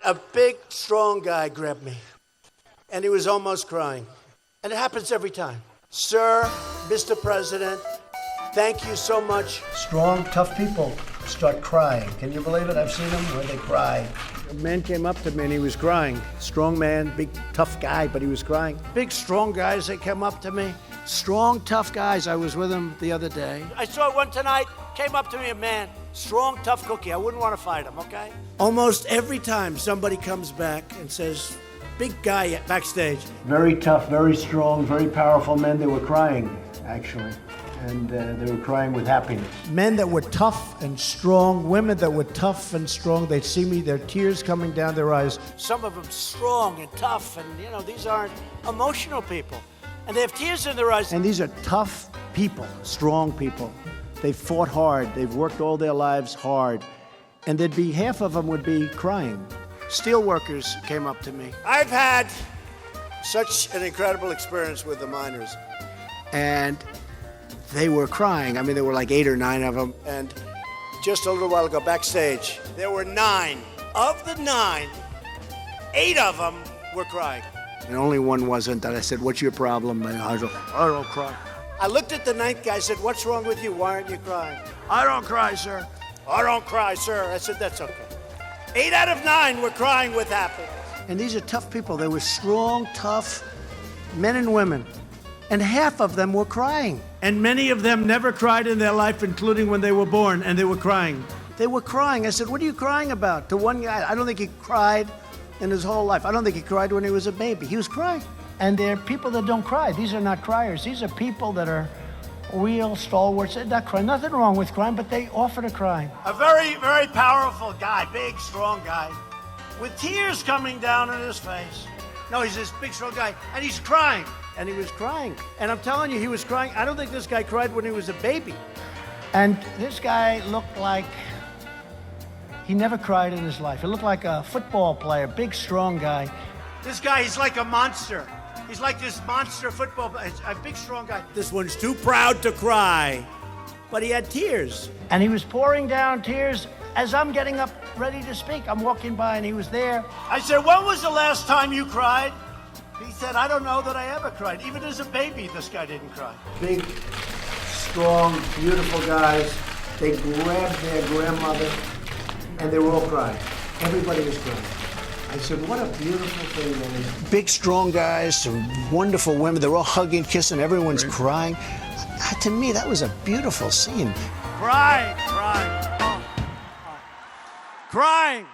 A big, strong guy grabbed me, and he was almost crying. And it happens every time. Sir, Mr. President, thank you so much. Strong, tough people start crying. Can you believe it? I've seen them where they cry. A man came up to me and he was crying. Strong man, big, tough guy, but he was crying. Big, strong guys, they came up to me. Strong, tough guys. I was with him the other day. I saw one tonight, came up to me, a man, strong, tough cookie. I wouldn't want to fight him, okay? Almost every time somebody comes back and says, big guy backstage. Very tough, very strong, very powerful men. They were crying, actually. And they were crying with happiness. Men that were tough and strong, women that were tough and strong, they'd see me, their tears coming down their eyes. Some of them strong and tough, and you know, these aren't emotional people. And they have tears in their eyes. And these are tough people, strong people. They've fought hard, they've worked all their lives hard. And there'd be, half of them would be crying. Steel workers came up to me. I've had such an incredible experience with the miners. And they were crying. I mean, there were like 8 or 9 of them. And just a little while ago, backstage, there were 9. Of the 9, 8 of them were crying. And only one wasn't. And I said, what's your problem? And I don't cry. I looked at the 9th guy, I said, what's wrong with you? Why aren't you crying? I don't cry, sir. I don't cry, sir. I said, that's okay. 8 out of 9 were crying with happiness. And these are tough people. They were strong, tough men and women. And half of them were crying. And many of them never cried in their life, including when they were born, and they were crying. They were crying. I said, what are you crying about? To one guy, I don't think he cried in his whole life. I don't think he cried when he was a baby. He was crying. And there are people that don't cry. These are not criers. These are people that are real stalwarts. They're not crying. Nothing wrong with crying, but they offer to cry. A very, very powerful guy, big, strong guy, with tears coming down on his face. No, he's this big, strong guy, and he's crying. And he was crying. And I'm telling you, he was crying. I don't think this guy cried when he was a baby. And this guy looked like he never cried in his life. He looked like a football player, big, strong guy. This guy, he's like a monster. He's like this monster football player, a big, strong guy. This one's too proud to cry, but he had tears. And he was pouring down tears as I'm getting up ready to speak. I'm walking by and he was there. I said, when was the last time you cried? He said, I don't know that I ever cried. Even as a baby, this guy didn't cry. Big, strong, beautiful guys. They grabbed their grandmother and they were all crying. Everybody was crying. I said, what a beautiful thing that is. Big, strong guys, some wonderful women. They're all hugging, kissing, everyone's crying. To me, that was a beautiful scene. Crying, crying, crying.